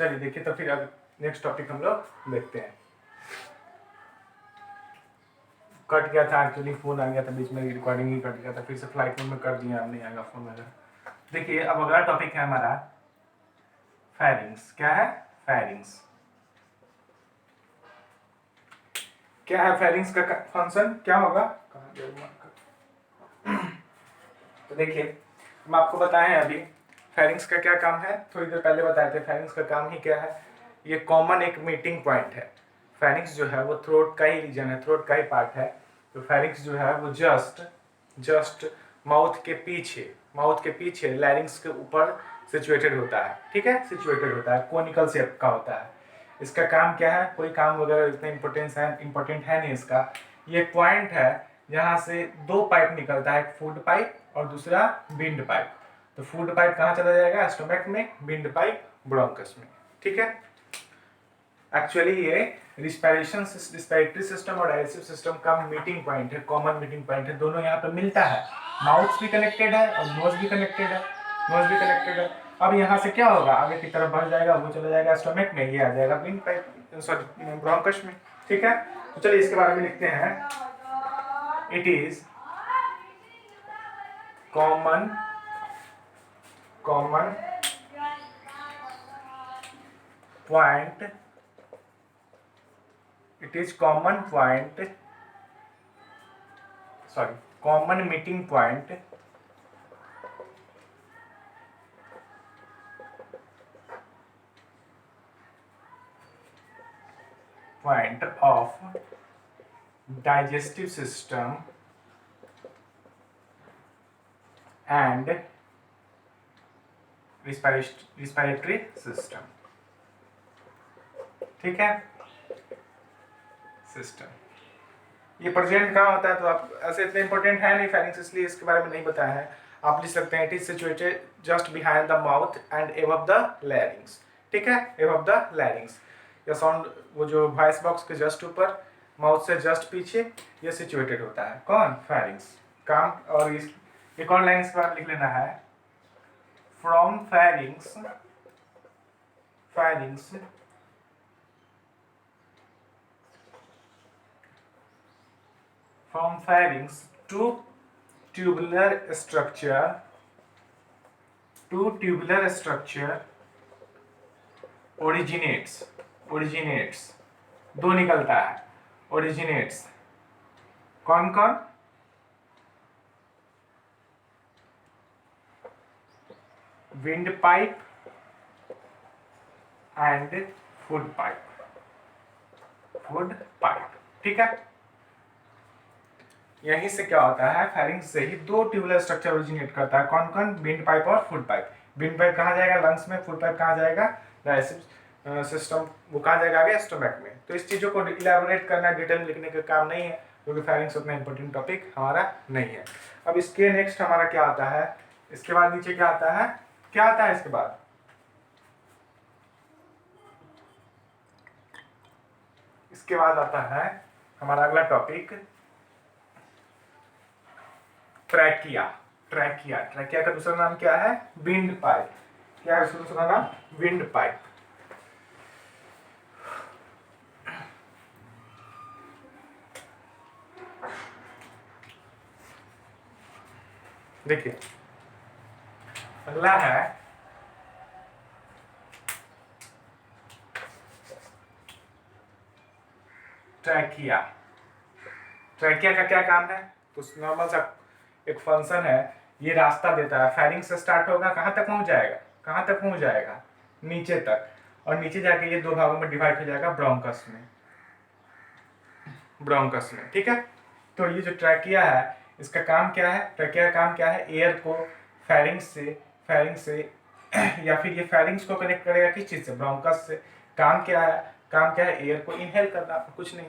चलिए देखिए, तो फिर अब नेक्स्ट टॉपिक हम लोग देखते हैं। कट गया था एक्चुअली, फोन आ गया था बीच में, रिकॉर्डिंग ही कट गया था, फिर से फ्लाइट मोड में कर दिया, अब नहीं आएगा फोन वगैरह। देखिए अब अगला टॉपिक है हमारा फेरिंग्स। क्या है? फेरिंग्स। क्या है फेरिंग्स का फंक्शन, क्या होगा? तो देखिए हम आपको बताएं अभी फेरिंग्स का क्या काम है, थोड़ी देर पहले बताए थे। फेरिंग्स का काम ही क्या है? ये कॉमन एक मीटिंग पॉइंट है। फेरिंग्स जो है वो थ्रोट का ही रीजन है, थ्रोट का ही पार्ट है। तो फेरिंग्स जो है वो जस्ट माउथ के पीछे लैरिंग्स के ऊपर सिचुएटेड होता है। ठीक है, सिचुएटेड होता है, कोनिकल शेप का होता है। इसका काम क्या है? कोई काम वगैरह इतना इंपॉर्टेंट है नहीं इसका। ये पॉइंट है जहाँ से दो पाइप निकलता है, एक फूड पाइप और दूसरा विंड पाइप। तो फूड पाइप कहाँ चला जाएगा? स्टोमक में। विंड पाइप ब्रोंकस में। ठीक है, एक्चुअली ये रिस्पिरेटरी सिस्टम और डाइजेस्टिव सिस्टम का मीटिंग पॉइंट है, कॉमन मीटिंग पॉइंट है। दोनों यहाँ पे मिलता है, माउथ भी कनेक्टेड है और नोज भी कनेक्टेड है। अब यहाँ से क्या होगा? आगे की तरफ बढ़ जाएगा, वो चला जाएगा स्टोमक में, ये आ जाएगा विंड पाइप, सॉरी ब्रोंकस में। ठीक है, तो चलिए इसके बारे में लिखते हैं। It is common point, it is common meeting point of digestive system and respiratory system। ठीक है, सिस्टम। ये प्रेजेंट कहाँ होता है? तो आप ऐसे इतने इंपॉर्टेंट है नहीं फेरिंग्स, इसलिए इसके बारे में नहीं बताया है। आप लिख सकते हैं it is situated just behind the mouth and above the larynx. ठीक है, एबव द लैरिंग्स। या साउंड, वो जो वॉइस बॉक्स के जस्ट ऊपर, माउथ से जस्ट पीछे, ये सिचुएटेड होता है। कौन? फेरिंग्स। काम और एक और लाइन इसके बाद लिख लेना है, from pharynx to tubular structure originates, दो निकलता है, originates। कौन? Wind pipe and food pipe. ठीक है, यहीं से क्या होता है? फेरिंग्स से ही दो ट्यूबुलर स्ट्रक्चर ओरिजिनेट करता है। कौन? विंड पाइप और फूड पाइप। विंड पाइप कहाँ जाएगा? लंग्स में। फूड पाइप कहाँ जाएगा? डाइजेस्टिव सिस्टम, वो कहाँ जाएगा? आगे स्टोमक में। तो इस चीजों को इलैबोरेट करना, डिटेल में लिखने का काम नहीं है, क्योंकि फेरिंग्स उतना इंपॉर्टेंट टॉपिक हमारा नहीं है। अब इसके नेक्स्ट हमारा क्या आता है? इसके बाद नीचे क्या आता है? इसके बाद आता है हमारा अगला टॉपिक, ट्रैकिया का दूसरा नाम क्या है? Wind pipe. क्या है दूसरा नाम? Wind pipe. देखिए अगला है ट्रैकिया का क्या काम है? तो नॉर्मल सा एक फंक्शन है, ये रास्ता देता है। फेरिंग्स से स्टार्ट होगा, कहाँ तक पहुंच जाएगा? नीचे तक, और नीचे जाके ये दो भागों में डिवाइड हो जाएगा, ब्रोंकस में। ठीक है, तो ये जो ट्रैकिया है, इसका काम क्या है? ट्रैकिया का काम क्या है? एयर को फेरिंग्स से या फिर ये फेरिंग्स को कनेक्ट करेगा किस चीज से? ब्रोंकस से। काम क्या है? एयर को इनहेल करना, कुछ नहीं।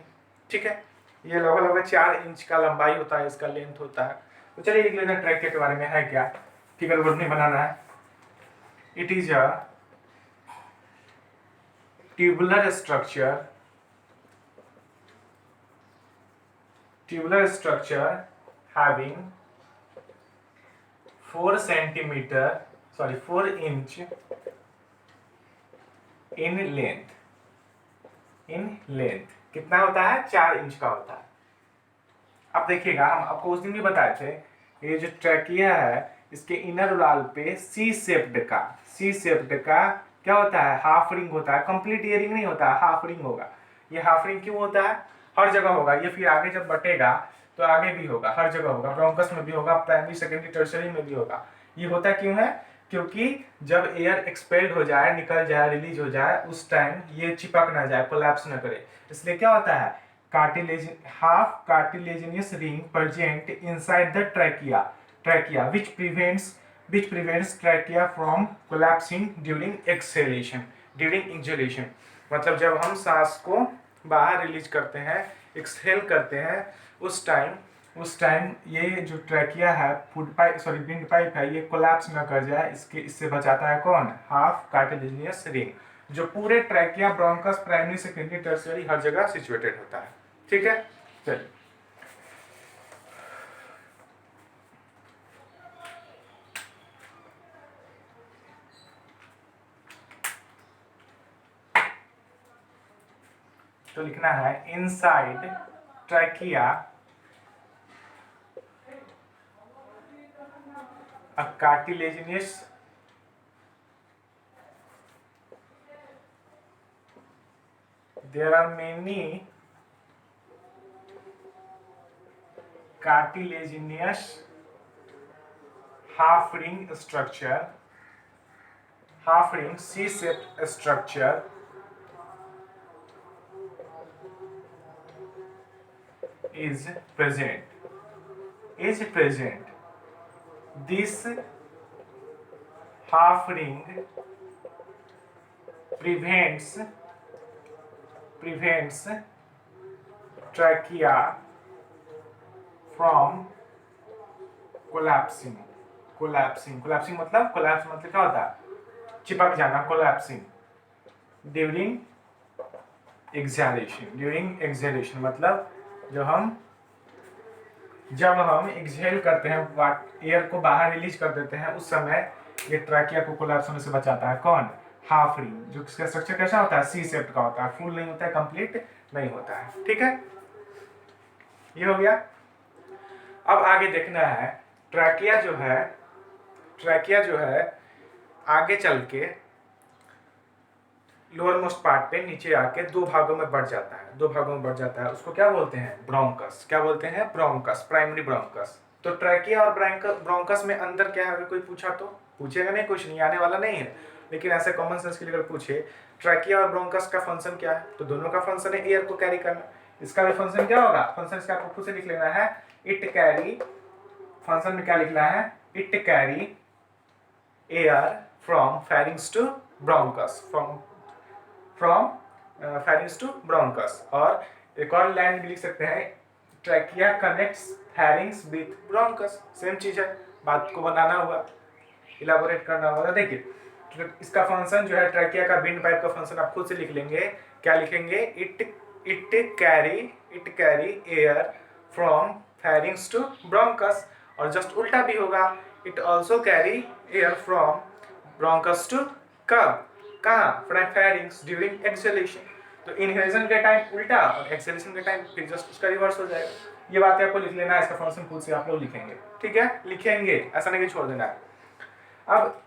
ठीक है, ये लगभग 4 इंच का लंबाई होता है, इसका लेंथ होता है। तो चलिए लिख लेना ट्रैकिया के बारे में है क्या, फिगर बोर्ड नहीं बनाना है। It is a tubular structure having 4 inch in length कितना होता है? 4 इंच का होता है। अब देखिएगा, हम आपको उस दिन भी बताए थे, ये जो ट्रैकिया है इसके इनर वाल पे सी शेप्ड का क्या होता है? हाफ रिंग होता है। कंप्लीट ये रिंग नहीं होता है, हाफ रिंग होगा। ये हाफ रिंग क्यों होता है? हर जगह होगा ये, फिर आगे जब बटेगा तो आगे भी होगा, हर जगह होगा। ब्रोंकस में भी होगा, प्राइमरी सेकेंडरी टर्शियरी में भी होगा। ये होता क्यों है? क्योंकि जब एयर एक्सपेल्ड हो जाए, निकल जाए, रिलीज हो जाए, उस टाइम ये चिपक ना जाए, कोलैप्स ना करे। इसलिए क्या होता है? half cartilaginous ring present inside the trachea which prevents trachea from collapsing during exhalation. मतलब जब हम सांस को बाहर रिलीज करते हैं, एक्सहेल करते हैं, उस टाइम ये जो ट्रैकिया है, विंड पाइप है, ये कोलैप्स ना कर जाए, इससे बचाता है कौन? हाफ कार्टिलेजिनियस रिंग, जो पूरे trachea, bronchus, primary, secondary, tertiary हर जगह सिचुएटेड होता है। ठीक है, चलिए। तो लिखना है inside trachea a cartilaginous there are many cartilaginous half ring C-shaped structure is present. This half ring prevents trachea from collapsing मतलब क्या होता है? चिपक जाना, collapsing during exhalation मतलब जब हम एक्सहेल करते हैं, एयर को बाहर रिलीज कर देते हैं, उस समय ये ट्रैकिया को कोलैप्स होने से बचाता है। कौन? हाफ रिंग, जो इसका स्ट्रक्चर कैसा होता है? सी शेप्ड का होता है, फुल नहीं होता है, कंप्लीट नहीं होता है। ठीक है, ये हो गया। अब आगे देखना है, ट्रैकिया जो है आगे चल के लोअर मोस्ट पार्ट पे नीचे आके दो भागों में बढ़ जाता है। उसको क्या बोलते हैं? ब्रोंकस। क्या बोलते हैं? Bronchus, primary bronchus. तो ट्रैकिया और ब्रोंकस में अंतर क्या है? अगर कोई पूछा तो पूछेगा नहीं, कुछ नहीं आने वाला नहीं है, लेकिन ऐसे कॉमन सेंस के लिए अगर पूछे ट्रैकिया और ब्रोंकस का फंक्शन क्या है, तो दोनों का फंक्शन है एयर को कैरी करना। इसका भी फंक्शन क्या होगा? फंक्शन इसका आपको खुद से लिख लेना है, इट कैरी। फंक्शन में क्या लिखना है? It carry air from pharynx to bronchus, from pharynx to bronchus. और एक और लाइन भी लिख सकते हैं, trachea connects pharynx with bronchus. Same चीज है, बात को बनाना हुआ, इलाबोरेट करना होगा। देखिए, तो इसका फंक्शन जो है ट्रैकिया का विंड पाइप का फंक्शन आप खुद से लिख लेंगे। क्या लिखेंगे? It carry air from pharynx to bronchus. और जस्ट उल्टा भी होगा, it also carry air from bronchus to कहाँ? Pharynx during exhalation. तो इनहेलेशन के टाइम उल्टा और एक्सहेलेशन के टाइम फिर जस्ट उसका रिवर्स हो जाएगा। ये बात आपको लिख लेना है, इसका फंक्शन खुद से आप लोग लिखेंगे। ठीक है, लिखेंगे, ऐसा नहीं कि छोड़ देना है। अब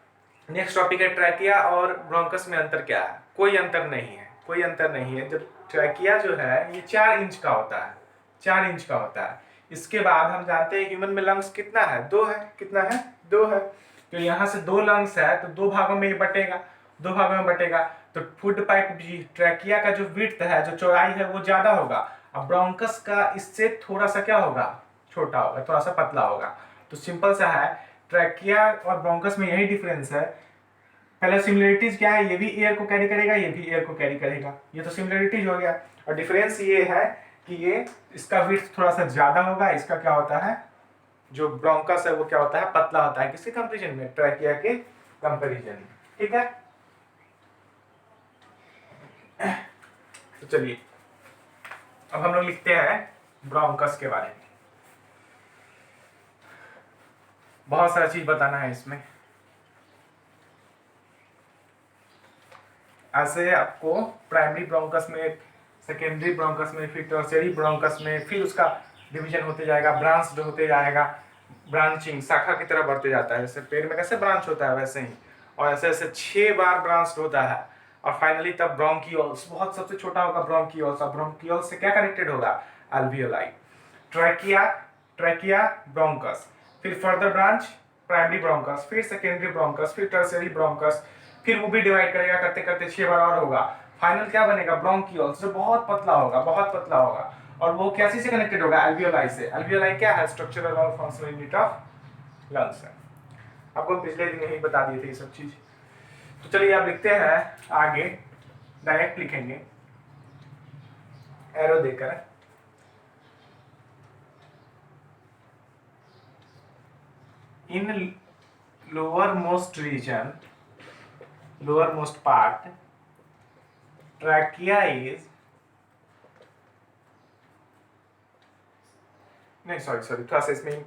नेक्स्ट टॉपिक है ट्रैकिया और ब्रोंकस में अंतर क्या है? कोई अंतर नहीं है। जब ट्रैकिया जो है ये 4 इंच का होता है। इसके बाद हम जानते हैं ह्यूमन में लंग्स कितना है? 2 है। कितना है? 2 है। तो यहाँ से 2 लंग्स है, तो 2 भागों में ये बटेगा। तो फूड पाइप भी, ट्रैकिया का जो विड्थ है, जो चौड़ाई है, वो ज्यादा होगा। अब ब्रोंकस का इससे थोड़ा सा क्या होगा? छोटा होगा, थोड़ा सा पतला होगा। तो सिंपल सा है, ट्रैकिया और ब्रोंकस में यही डिफरेंस है। पहले सिमिलरिटीज क्या है? ये भी एयर को कैरी करेगा, ये भी एयर को कैरी करेगा। ये तो सिमिलरिटीज हो गया। और डिफरेंस ये है कि ये इसका विड्थ थोड़ा सा ज्यादा होगा, इसका क्या होता है, जो ब्रोंकस है वो क्या होता है? पतला होता है। किसके कंपैरिजन में? ट्रैकिया के कंपैरिजन में। ठीक है, तो चलिए अब हम लोग लिखते हैं ब्रोंकस के बारे में। बहुत सारा चीज बताना है इसमें। ऐसे आपको प्राइमरी ब्रोंकस में, सेकेंडरी ब्रोंकस में, फिर टर्शियरी ब्रोंकस में, फिर उसका डिवीजन होते जाएगा, ब्रांच होते जाएगा, ब्रांचिंग शाखा की तरह बढ़ते जाता है। जैसे पेड़ में कैसे ब्रांच होता है वैसे ही, और ऐसे ऐसे 6 बार ब्रांच होता है। और फाइनली तब ब्रोंकियोल्स, बहुत सबसे छोटा होगा ब्रोंकियोल्स, और ब्रोंकियोल्स से क्या कनेक्टेड होगा, अल्वियोलाई। ट्रैकिया, ट्रैकिया ब्रोंकस, फिर फर्दर ब्रांच प्राइमरी ब्रोंकस, फिर सेकेंडरी ब्रोंकस, फिर टर्शियरी ब्रोंकस, फिर वो भी डिवाइड करेगा, करते करते 6 बार और होगा। फाइनल क्या बनेगा, ब्रोंकियोल्स, जो बहुत पतला होगा, बहुत पतला होगा। और वो कैसे से कनेक्टेड होगा, अल्वियोलाई से। अल्वियोलाई क्या है, स्ट्रक्चरल और फंक्शनल यूनिट ऑफ लंग्स है। आपको पिछले दिन यही बता दिए थे ये सब चीज। तो चलिए आप लिखते हैं आगे, डायरेक्ट लिखेंगे एरो देकर। In lowermost region, lowermost part, trachea is, नहीं सॉरी थोड़ा सा इसमें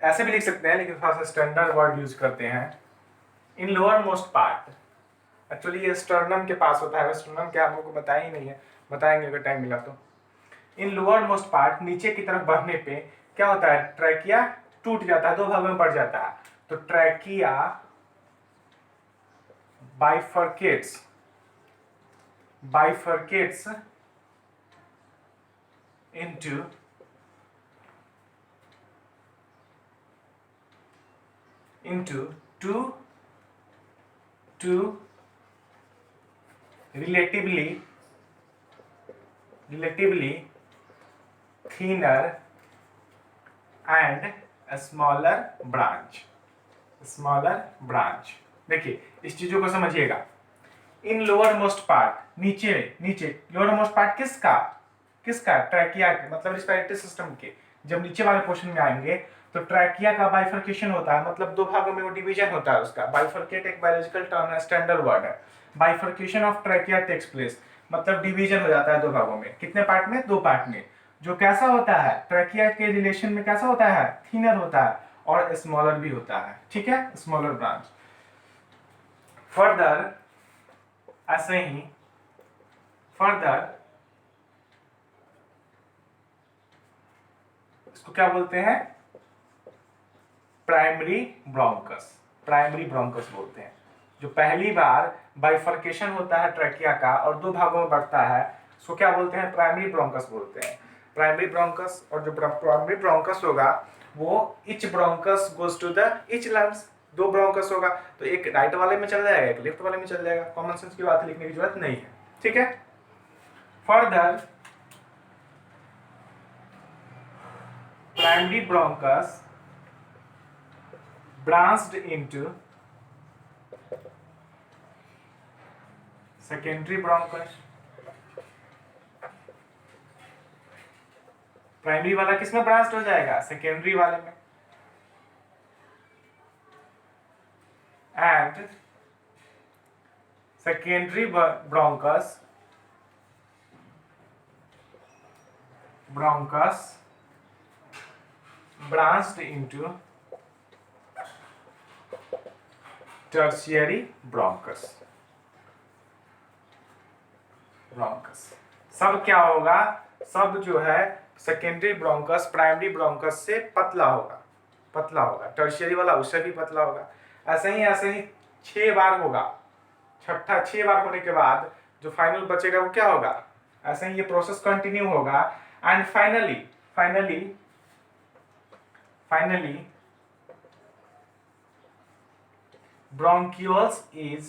ऐसे भी लिख सकते हैं, लेकिन थोड़ा सा स्टैंडर्ड वर्ड यूज करते हैं। इन लोअर मोस्ट पार्ट, एक्चुअली ये स्टर्नम के पास होता है, स्टर्नम क्या हम लोग को बताया ही नहीं है, बताएंगे अगर टाइम मिला तो। इन लोअर मोस्ट पार्ट, नीचे की तरफ बढ़ने पे क्या होता है, ट्रैकिया टूट जाता है, 2 भागों में बढ़ जाता है। तो trachea बाइफरकेट्स, बाइफरकेट्स into two relatively thinner and a smaller branch, देखिए इस चीजों को समझिएगा। इन लोअर मोस्ट पार्ट, नीचे नीचे, लोअर मोस्ट पार्ट किसका ट्रैकिया के, मतलब रिस्पिरेटरी सिस्टम के। जब नीचे वाले पोर्शन में आएंगे तो ट्रैकिया का बाइफर्केशन होता है, मतलब 2 भागों में वो डिवीजन होता है उसका। बाइफर्केट एक बायोलॉजिकल टर्म है, स्टैंडर्ड वर्ड है। Bifurcation of trachea takes place, मतलब डिवीजन हो जाता है 2 भागों में। कितने पार्ट में, 2 पार्ट में। जो कैसा होता है, ट्रैकिया के रिलेशन में कैसा होता है, थिनर होता है और स्मॉलर भी होता है, ठीक है, स्मॉलर ब्रांच। फर्दर ऐसे ही, फर्दर इसको क्या बोलते हैं, प्राइमरी ब्रोंकस, प्राइमरी ब्रोंकस बोलते हैं। जो पहली बार बाइफर्केशन होता है ट्रैकिया का और 2 भागों में बढ़ता है, उसको क्या बोलते हैं, प्राइमरी ब्रोंकस बोलते हैं। प्राइमरी ब्रोंकस, और जो प्राइमरी ब्रोंकस होगा वो each bronchus goes to the each lungs. 2 bronchus होगा तो एक राइट वाले में चल जाएगा, एक लेफ्ट वाले में चल जाएगा। कॉमन सेंस की बात लिखने की जरूरत नहीं है, ठीक है। Further primary bronchus branched into secondary bronchus। Primary वाला किसमें ब्रांच्ड हो जाएगा, सेकेंडरी वाले में। And secondary bronchus branched into tertiary bronchus. सब क्या होगा, सब जो है सेकेंडरी ब्रोंकस प्राइमरी ब्रोंकस से पतला होगा, टर्शियरी वाला उससे भी पतला होगा। ऐसे ही 6 बार होगा, छठा 6 बार होने के बाद जो फाइनल बचेगा वो क्या होगा। ऐसे ही ये प्रोसेस कंटिन्यू होगा एंड फाइनली bronchioles is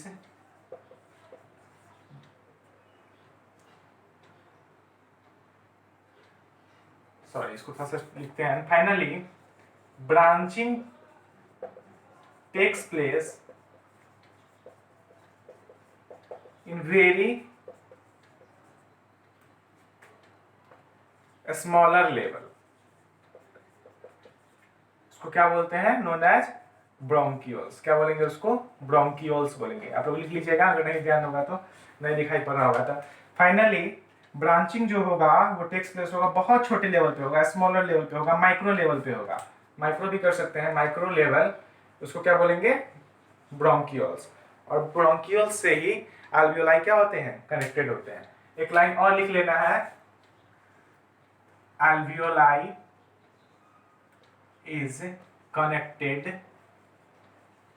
इसको थोड़ा सा लिखते हैं। Finally branching takes place in very smaller level, उसको क्या बोलते हैं, नोन एज ब्रोंकियोल्स। क्या बोलेंगे उसको, ब्रोंकियोल्स बोलेंगे। आप लोग लिख लीजिएगा, अगर नहीं ध्यान होगा तो, नहीं दिखाई पड़ रहा होगा तो। फाइनली ब्रांचिंग जो होगा वो टेक्स प्लेस होगा बहुत छोटे लेवल पे होगा, स्मॉलर लेवल पे होगा, माइक्रो लेवल पे होगा। माइक्रो भी कर सकते हैं, माइक्रो लेवल, उसको क्या बोलेंगे, ब्रोंकियोल्स। और ब्रोंकियल से ही एल्वियोलाई क्या होते हैं, कनेक्टेड होते हैं। एक लाइन और लिख लेना है, alveoli is connected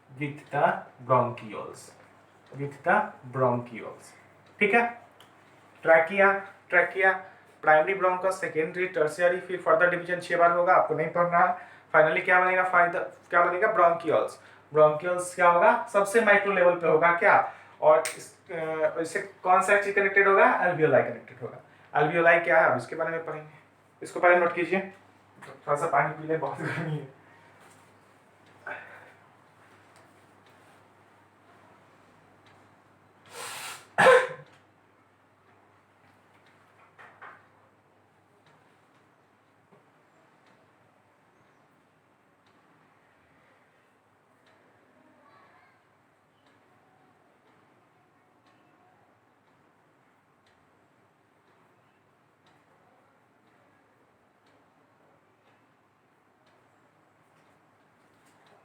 with the bronchioles, with the bronchioles. ठीक है, trachea, trachea, primary bronchus, secondary, tertiary, फिर फर्दर डिवीजन 6 बार होगा, आपको नहीं पढ़ना है। फाइनली क्या बनेगा, क्या बनेगा, ब्रोंकियोल्स। ब्रोंकियोल्स क्या होगा, सबसे माइक्रो लेवल पे होगा क्या, और इससे कौन सा चीज कनेक्टेड होगा, एल्वियोलाई कनेक्टेड होगा। एल्वियोलाई क्या है, अब इसके बारे में पढ़ेंगे, इसको पहले नोट कीजिए। थोड़ा सा पानी पी ले, बहुत गर्मी है।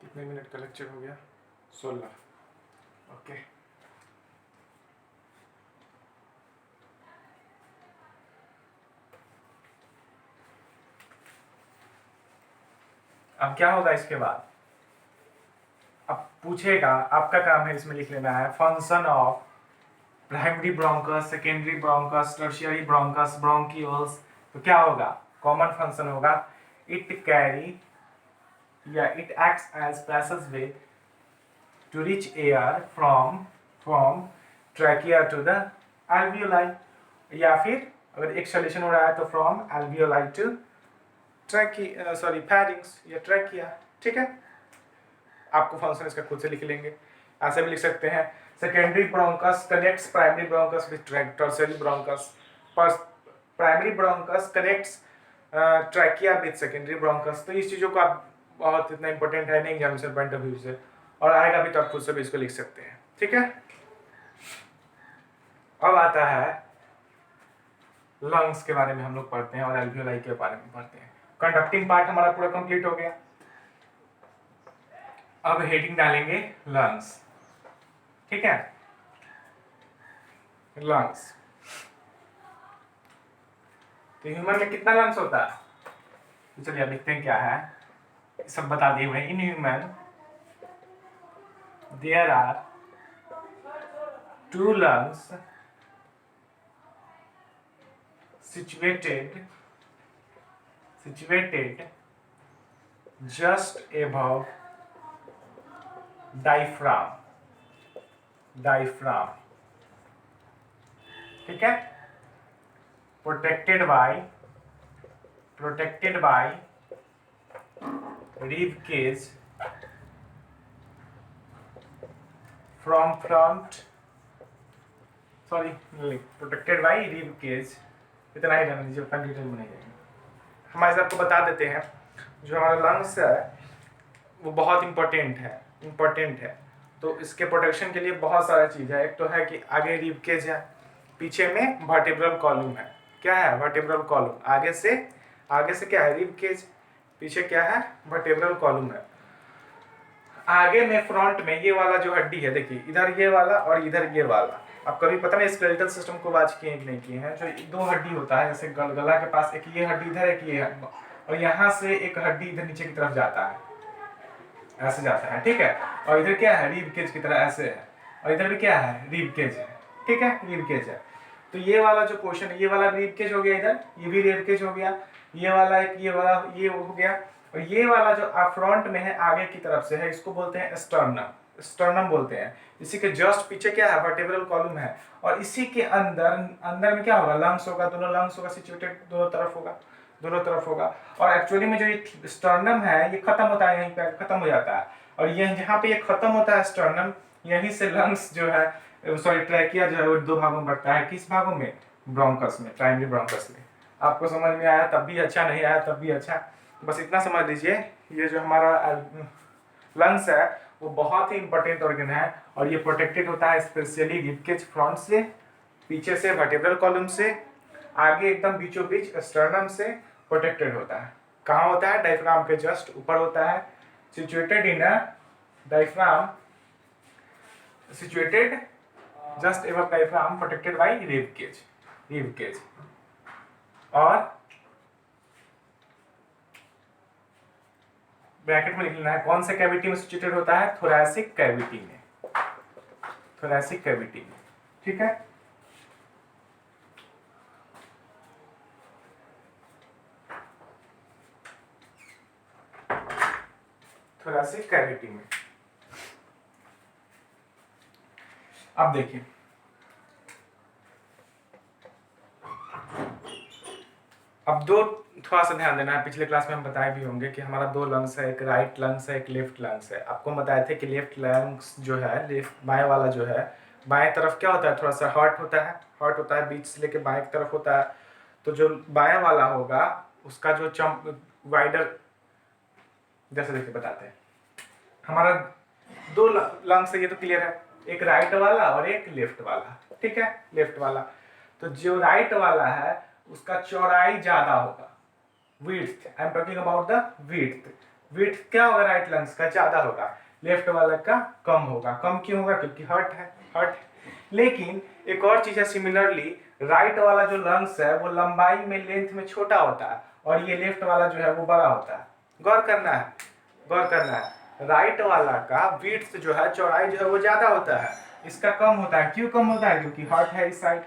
कितने मिनट का लेक्चर हो गया, 16। ओके, अब क्या होगा इसके बाद, अब पूछेगा, आपका काम है इसमें लिख लेना है, function of primary bronchus, secondary bronchus, tertiary bronchus, bronchioles. तो क्या होगा, कॉमन फंक्शन होगा, इट कैरी या it acts as passageway to reach air from trachea to the alveoli, या फिर अगर एक सोल्यूशन हो रहा है तो फ्रॉम एल्वियोलाई टू फैरिंग्स या ट्रैकिया। ठीक है, आपको फंक्शन इसका खुद से लिख लेंगे, ऐसे भी लिख सकते हैं, secondary bronchus connects primary bronchus with tertiary bronchus, primary bronchus connects trachea with secondary bronchus. तो इस चीज़ों को आप बहुत इतना इंपॉर्टेंट है नहीं एग्जामिनेशन पॉइंट ऑफ व्यू से, और आएगा भी तो आप खुद से भी इसको लिख सकते हैं। ठीक है, अब आता है लंग्स के बारे में हम लोग पढ़ते हैं और एल्वियोलाई के बारे में पढ़ते हैं। कंडक्टिंग पार्ट हमारा पूरा कंप्लीट हो गया, अब हेडिंग डालेंगे लंग्स। ठीक है, लंग्स, तो ह्यूमन में कितना लंग्स होता है, तो चलिए अब लिखते हैं क्या है, सब बता दिए हुए। In human there are 2 lungs situated just above diaphragm, ठीक है, protected by rib cage from front, protected by rib cage। इतना ही जान लीजिए, कंप्यूटर में नहीं जाएंगे। हमारे आपको बता देते हैं, जो हमारा लंग्स है वो बहुत इंपॉर्टेंट है। तो इसके प्रोटेक्शन के लिए बहुत सारा चीज़ है। एक तो है कि आगे रिब केज है, पीछे में वर्टेब्रल कॉलम है। क्या है, वर्टेब्रल कॉलम। आगे से क्या है, रिब केज, पीछे क्या है, वर्टेब्रल कॉलम है। आगे में फ्रंट में ये वाला जो हड्डी है, देखिए इधर ये वाला और इधर ये वाला। आप कभी पता नहीं स्केलेटल सिस्टम को वाच किए कि नहीं किए हैं, जो 2 हड्डी होता है, जैसे गला के पास एक ये हड्डी इधर, एक ये, और यहाँ से एक हड्डी इधर नीचे की तरफ जाता है, ऐसे जाता है। ठीक है, और इधर क्या है, रिब केज की तरह ऐसे है, और इधर भी क्या है, रिब केज है। ठीक है, रिब केज है। तो ये वाला जो पोर्शन है, ये वाला रिब केज हो गया, इधर ये भी रिब केज हो गया, ये वाला एक ये वाला ये हो गया, और ये वाला जो फ्रंट में है आगे की तरफ से है, इसको बोलते हैं स्टर्नम बोलते हैं। इसी के जस्ट पीछे क्या है, वर्टेब्रल कॉलम है, और इसी के अंदर में क्या होगा, लंग्स होगा, दोनों लंग्स होगा, सिचुएटेड दोनों तरफ होगा। और एक्चुअली में जो ये स्टर्नम है ये खत्म होता है, यहीं पे खत्म हो जाता है, और ये जहाँ पे ये खत्म होता है स्टर्नम, यहीं से लंग्स जो है, ट्रैकिया जो है वो 2 भागों में बढ़ता है। किस भागों में, ब्रोंकस में, प्राइमरी ब्रोंकस में। आपको समझ में आया तब भी अच्छा, नहीं आया तब भी अच्छा, बस इतना समझ लीजिए, ये जो हमारा लंग्स है वो बहुत ही इंपॉर्टेंट ऑर्गन है, और ये प्रोटेक्टेड होता है स्पेशली रिब केज फ्रंट से, पीछे से वर्टेब्रल कॉलम से, आगे एकदम बीचों बीच स्टर्नम से प्रोटेक्टेड होता है। कहाँ होता है, डायफ्राम के जस्ट ऊपर होता है, situated in a diaphragm situated just above diaphragm, protected by rib cage। और ब्रैकेट में लिख लेना है कौन से कैविटी में सिचुएटेड होता है, थोरैसिक कैविटी में, थोरैसिक कैविटी में, ठीक है। थोरैसिक कैविटी में। अब देखिए अब दो थोड़ा सा ध्यान देना है, पिछले क्लास में हम बताए भी होंगे कि हमारा दो लंग्स है, एक राइट लंग्स है, एक लेफ्ट लंग्स है। आपको हम बताए थे कि लेफ्ट लंग्स जो है, लेफ्ट बाएं वाला जो है, बाएं तरफ क्या होता है, थोड़ा सा हॉट होता है, बीच से लेके बाएं तरफ होता है। तो जो बाएं वाला होगा उसका जो वाइडर, जैसे देखिए बताते हैं, हमारा दो लंग्स है, ये तो क्लियर है, एक राइट वाला और एक लेफ्ट वाला, ठीक है, लेफ्ट वाला। तो जो राइट वाला है उसका चौड़ाई ज्यादा होगा, width, I am talking about the width क्या होगा, राइट लंग्स का ज्यादा होगा, लेफ्ट वाला का कम होगा। कम क्यों होगा, क्योंकि हर्ट। लेकिन एक और चीज है, सिमिलरली राइट वाला जो लंग्स है वो लंबाई में, लेंथ में छोटा होता है, और ये लेफ्ट वाला जो है वो बड़ा होता है। गौर करना है, राइट वाला का विड्थ जो है, चौड़ाई जो है वो ज्यादा होता है, इसका कम होता है। क्यों कम होता है, क्योंकि हर्ट है इस साइड।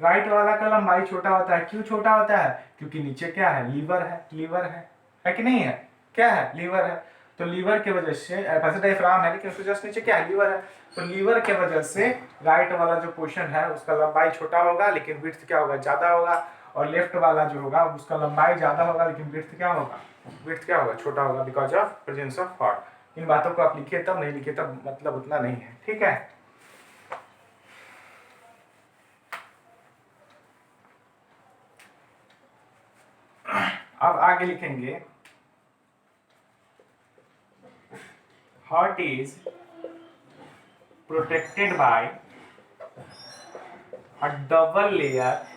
राइट वाला का लंबाई छोटा होता है, क्यों छोटा होता है, क्योंकि नीचे क्या है, लीवर है कि नहीं है, क्या है, लीवर है। तो लीवर के वजह से, वैसे डायफ्राम है लेकिन उसके जस्ट नीचे क्या है, लीवर है। तो लीवर के वजह से राइट वाला जो पोर्शन है उसका लंबाई छोटा होगा लेकिन विड्थ क्या होगा, ज्यादा होगा। और लेफ्ट वाला जो होगा उसका लंबाई ज्यादा होगा लेकिन विड्थ क्या होगा, छोटा होगा, because of presence of heart. इन बातों को आप लिखिए तब, नहीं लिखिए तब मतलब उतना नहीं है, ठीक है। अब आगे लिखेंगे, heart is protected by a double layer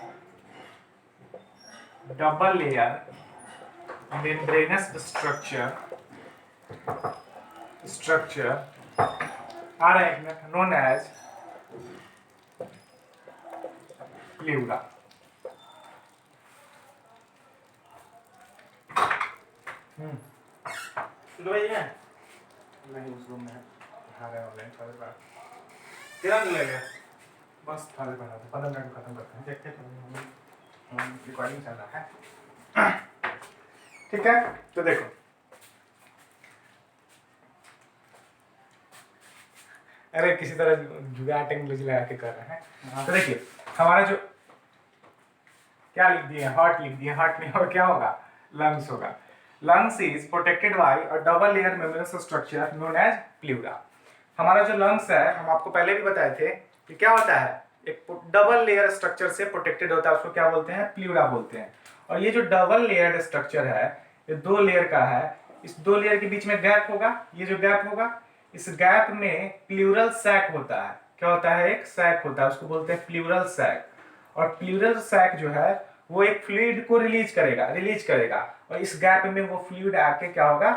membranous structure आ रहा है known as pleura। नहीं उस रूम में आ रहा है ऑनलाइन, थोड़ी बार तेरा नहीं लगेगा, बस थोड़ी बार 15 मिनट में खत्म करते हैं, देखते हैं रिकॉर्डिंग चल रहा है, ठीक है। तो देखो अरे किसी तरह जुगाड़ टेक्नोलॉजी लगा के कर रहे हैं। तो देखिए हमारा जो क्या लिख दिए, हार्ट लिख दिए, हार्ट में और क्या होगा, लंग्स होगा। Lungs is protected by a double layer membranous structure known as pleura. हमारा जो लंग्स है, हम आपको पहले भी बताए थे कि क्या होता है, एक डबल लेयर स्ट्रक्चर से प्रोटेक्टेड होता है, उसको क्या बोलते हैं, प्लूरा बोलते हैं। और ये जो डबल लेयर स्ट्रक्चर है, ये दो लेयर का है, इस दो लेयर के बीच में गैप होगा, ये जो गैप होगा, इस गैप में प्लूरल सैक होता है। क्या होता है, एक सैक होता है, उसको बोलते हैं प्लूरल सैक। और प्लूरल सैक जो है वो एक फ्लूइड को रिलीज करेगा और इस गैप में वो फ्लूइड आके क्या होगा,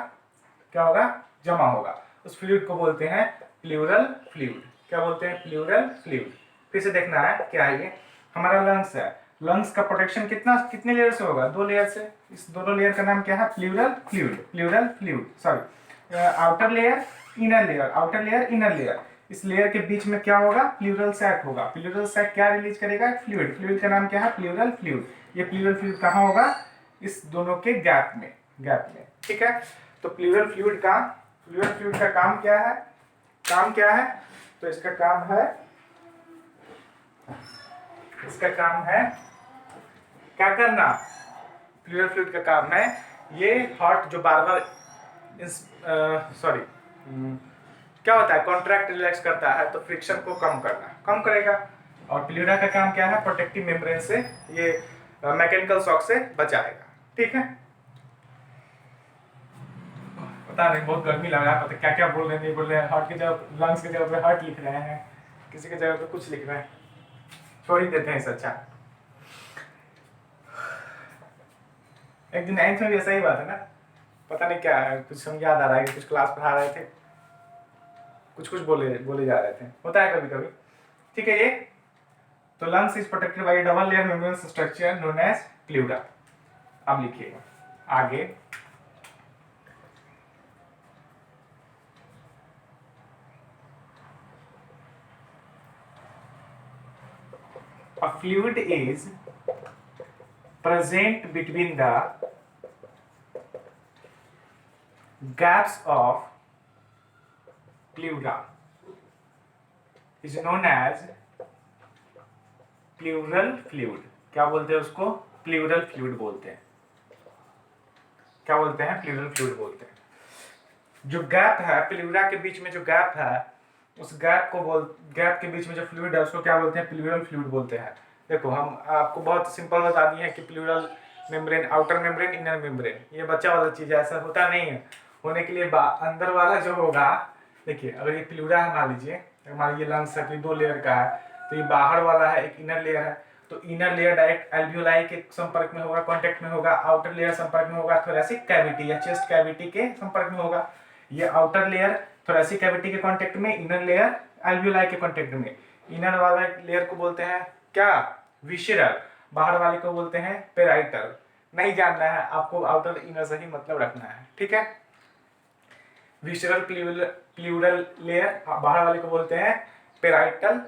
जमा होगा। उस फ्लूइड को बोलते हैं प्लूरल फ्लूइड। क्या बोलते हैं, प्लूरल फ्लूइड। फिर से देखना है क्या है, ये हमारा लंग्स है, लंग्स का प्रोटेक्शन कितने लेयर से होगा, दो लेयर से। इस दोनों लेयर का नाम क्या है, pleural fluid, sorry, outer layer inner layer. इस लेयर के बीच में क्या होगा, प्लूरल सैक होगा। प्लूरल सैक क्या रिलीज करेगा, फ्लूइड का नाम क्या है, प्लूरल फ्लूइड। ये प्लूरल फ्लूइड कहाँ होगा, इस दोनों के गैप में, ठीक है। तो प्लूरल फ्लूइड का काम क्या है, तो इसका काम है क्या करना, प्लूरल फ्लूइड का काम है ये हार्ट जो बार बार क्या होता है, कॉन्ट्रैक्ट रिलैक्स करता है, तो फ्रिक्शन को कम करेगा। और प्लूरा का काम क्या है, प्रोटेक्टिव मेम्ब्रेन से ये मैकेनिकल शॉक से बचाएगा, ठीक है। पता नहीं बहुत गर्मी लग रहा है, पता क्या क्या बोल रहे हैं, नहीं बोल रहे हैं। हार्ट की जगह, लंग्स की जगह पे हार्ट लिख रहे हैं, किसी की जगह पे कुछ लिख रहे हैं, छोड़ ही देते हैं इससे अच्छा। एक दिन 9th में भी ऐसा ही बात है ना, पता नहीं क्या है, कुछ हम याद आ रहा है कि कुछ क्लास पढ़ा रहे थे, कुछ कुछ बोले बोले जा रहे थे, होता है कभी कभी, ठीक है। ये तो lungs is protected by double layer membranous structure known as pleura. अब लिखिएगा आगे, a fluid is present between the gaps of pleura is known as pleural fluid. क्या बोलते हैं उसको? प्लूरल फ्लूइड बोलते हैं। क्या बोलते हैं? प्लूरल फ्लूइड बोलते हैं। जो गैप है प्लूरा के बीच में, जो गैप है उस गैप के बीच में जो फ्लूइड है उसको क्या बोलते हैं? प्लूरल फ्लूइड बोलते हैं। देखो हम आपको बहुत सिंपल बता दिए हैं कि pleural membrane, outer membrane, inner membrane, ये बच्चा वाला चीज है, ऐसा होता नहीं है। होने के लिए अंदर वाला जो होगा, देखिए अगर ये प्लूरा है मान लीजिए, हमारी ये लंग्स है तो 2 लेयर का है, तो ये बाहर वाला है, एक इनर लेयर है, तो इनर लेयर डायरेक्ट एल्वियोलाई के संपर्क में होगा, कांटेक्ट में होगा, आउटर लेयर संपर्क में होगा थोरैसिक कैविटी या चेस्ट कैविटी के संपर्क में होगा। ये आउटर लेयर थोरैसिक कैविटी के कांटेक्ट में, इनर लेयर एल्वियोलाई के कांटेक्ट में। इनर वाला लेयर को बोलते हैं क्या? विशरल। बाहर वाले को बोलते हैं पेराइटल। नहीं जानना है आपको, आउटर इनर से ही मतलब रखना है, ठीक है। विशरल प्लूरल लेयर, बाहर वाले को बोलते हैं पेराइटल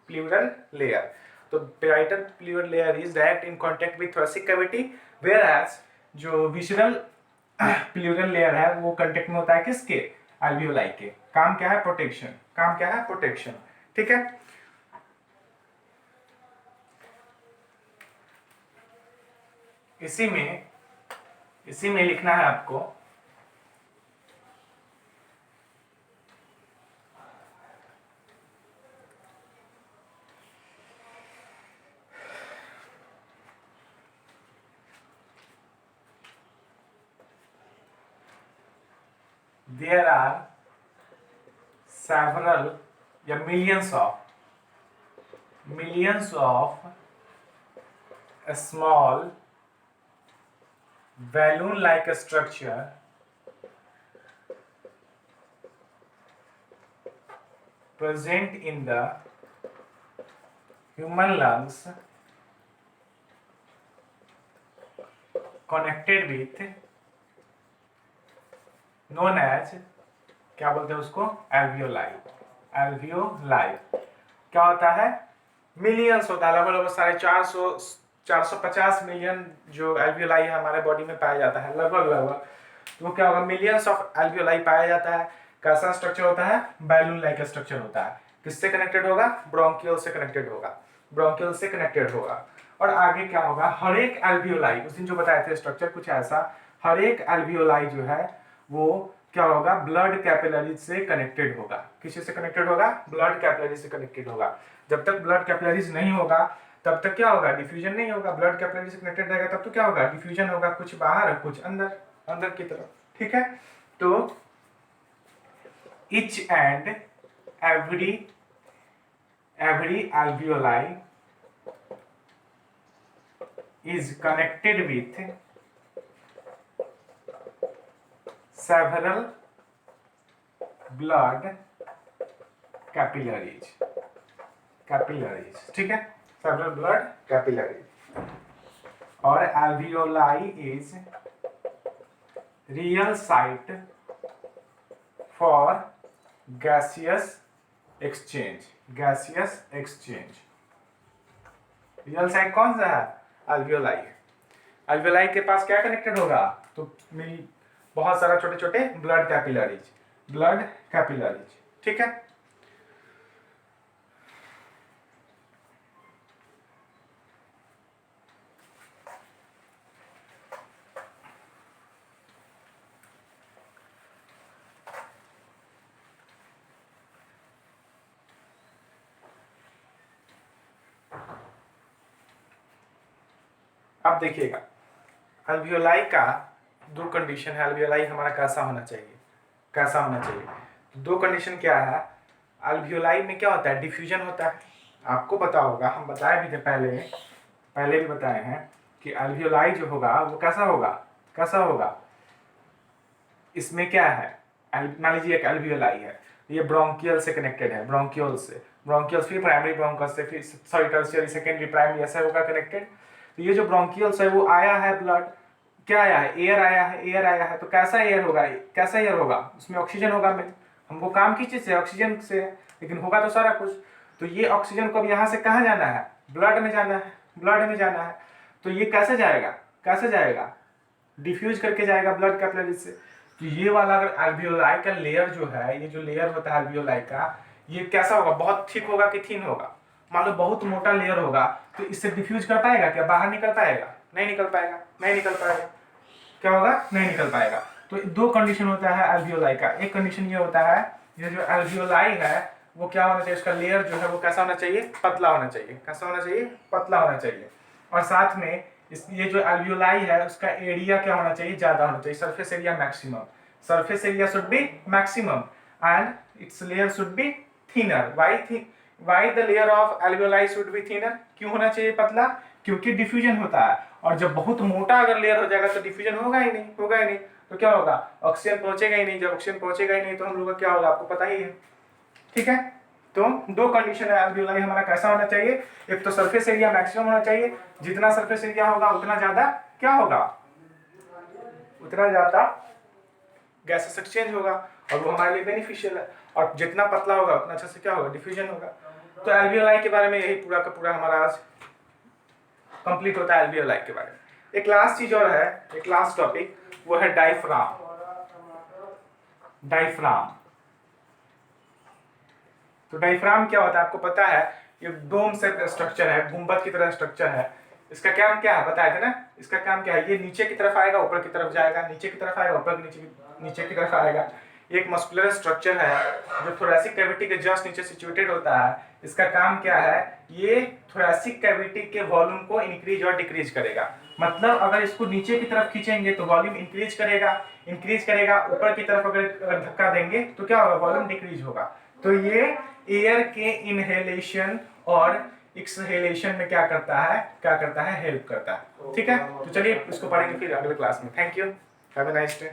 प्लूरल लेयर। तो parietal pleural layer is direct in contact with thoracic cavity, whereas जो विशरल प्लूरल लेयर है वो कांटेक्ट में होता है किसके? एल्वियोलाई के। काम क्या है? प्रोटेक्शन। काम क्या है? प्रोटेक्शन, ठीक है। इसी में लिखना है आपको there are several या millions of small balloon like structure present in the human lungs connected with known as, क्या बोलते हैं उसको? एल्वियोलाई। एल्वियोलाई क्या होता है? मिलियंस होता है, लगभग 450 मिलियन जो एल्वियोलाई है हमारे बॉडी में पाया जाता है, लगभग। तो क्या होगा? मिलियंस ऑफ एल्वियोलाई पाया जाता है। कैसा स्ट्रक्चर होता है? बैलून लाइक स्ट्रक्चर होता है। किससे कनेक्टेड होगा? ब्रोंकियल से कनेक्टेड होगा। ब्रोंकियल से कनेक्टेड होगा। और आगे क्या होगा? हर एक एल्वियोलाई, उस दिन जो बताए थे स्ट्रक्चर कुछ ऐसा, हर एक एल्वियोलाई जो है वो क्या होगा? ब्लड कैपिलरीज से कनेक्टेड होगा। किसी से कनेक्टेड होगा? ब्लड कैपिलरीज से कनेक्टेड होगा। जब तक ब्लड कैपिलरीज नहीं होगा तब तक क्या होगा? डिफ्यूजन नहीं होगा। ब्लड कैपिलरीज से कनेक्टेड रहेगा तब तो क्या होगा? डिफ्यूजन होगा, कुछ बाहर कुछ अंदर, अंदर की तरफ, ठीक है। तो each and every alveoli is connected with several blood capillaries, ठीक है, several blood capillaries। और alveoli is real site for gaseous exchange। Real site कौन सा है? एल्वियोलाई है। एल्वियोलाई के पास क्या कनेक्टेड होगा? तो बहुत सारा छोटे छोटे ब्लड कैपिलरीज, ठीक है। अब देखिएगा, एल्वियोलाई का दो कंडीशन है। एल्वियोलाई हमारा कैसा होना चाहिए? दो कंडीशन क्या है? एल्वियोलाई में क्या होता है? डिफ्यूजन होता है। आपको पता होगा, हम बताए भी थे पहले भी बताए हैं कि एल्वियोलाई जो होगा वो कैसा होगा? इसमें क्या है? मान लीजिए एक एल्वियोलाई है, ये ब्रोंकियल से कनेक्टेड है, ब्रोंकियल से, ब्रोंकियल्स फिर प्राइमरी ब्रोंकस से, फिर सॉरी टर्शियरी सेकेंडरी प्राइमरी, ऐसा होगा कनेक्टेड। तो ये जो ब्रोंकियल्स है वो आया है ब्लड, क्या आया है, एयर आया है, एयर आया है, तो कैसा एयर होगा, कैसा एयर होगा, उसमें ऑक्सीजन होगा, हमको काम किस चीज से, ऑक्सीजन से, लेकिन होगा तो सारा कुछ। तो ये ऑक्सीजन को अब यहाँ से कहाँ जाना है, ब्लड में जाना है, ब्लड में जाना है। तो ये कैसे जाएगा, कैसे जाएगा, डिफ्यूज करके जाएगा ब्लड कैपिलरी से। तो ये वाला अगर अल्वियोलाई का लेयर जो है, ये जो लेयर होता है अल्वियोलाई का, ये कैसा होगा, बहुत थिक होगा कि थिन होगा, मान लो बहुत मोटा लेयर होगा, तो इससे डिफ्यूज कर पाएगा क्या, बाहर निकल पाएगा, नहीं निकल पाएगा, नहीं निकल पाएगा, क्या होगा, नहीं निकल पाएगा। तो दो कंडीशन होता है अल्वियोलाई का, एक कंडीशन ये होता है, ये जो अल्वियोलाई है वो क्या होना चाहिए, उसका लेयर जो है वो कैसा होना चाहिए, पतला होना चाहिए, कैसा होना चाहिए, पतला होना चाहिए। और साथ में ये जो अल्वियोलाई है उसका एरिया क्या होना चाहिए, ज्यादा होना चाहिए, surface area maximum, surface area should be maximum and it's layer should be thinner. Why the layer of alveoli should be thinner, क्यों होना चाहिए पतला, क्योंकि डिफ्यूजन होता है, और जब बहुत मोटा अगर लेयर हो जाएगा तो डिफ्यूजन होगा ही नहीं, होगा ही नहीं, तो क्या होगा, ऑक्सीजन पहुंचेगा ही नहीं, जब ऑक्सीजन पहुंचेगा ही नहीं तो हम लोग का क्या होगा आपको पता ही है, ठीक है। तो दो कंडीशन है अल्वियोलाई हमारा कैसा होना चाहिए, एक तो सरफेस एरिया मैक्सिमम होना चाहिए, जितना सरफेस एरिया होगा उतना ज्यादा क्या होगा, उतना ज्यादा गैसेस एक्सचेंज होगा और वो हमारे लिए बेनिफिशियल है, और जितना पतला होगा उतना अच्छा से क्या होगा, डिफ्यूजन होगा। तो अल्वियोलाई के बारे में यही पूरा का पूरा हमारा आज कंप्लीट होता है अल्वियोलाई के बारे में। एक लास्ट चीज और है, एक लास्ट टॉपिक, वो है डायफ्राम। डायफ्राम, तो डायफ्राम क्या होता है आपको पता है, ये डोम से स्ट्रक्चर है, गुंबद की तरह स्ट्रक्चर है। इसका काम क्या है बताया था ना, इसका काम क्या है, ये नीचे की तरफ आएगा, ऊपर की तरफ जाएगा, नीचे की तरफ आएगा, ऊपर नीचे की तरफ आएगा। एक मस्कुलर स्ट्रक्चर है जो थोरैसिक कैविटी के जस्ट नीचे सिचुएटेड होता है। इसका काम क्या है, ये थोरैसिक कैविटी के वॉल्यूम को इंक्रीज और डिक्रीज करेगा। मतलब अगर इसको नीचे की तरफ खींचेंगे तो वॉल्यूम इंक्रीज करेगा, ऊपर की तरफ अगर धक्का देंगे तो क्या होगा, वॉल्यूम डिक्रीज होगा। तो ये एयर के इनहेलेशन और एक्सहेलेशन में क्या करता है, हेल्प करता है, ठीक है। तो चलिए इसको पढ़ेंगे फिर अगले क्लास में। Thank you, have a nice day.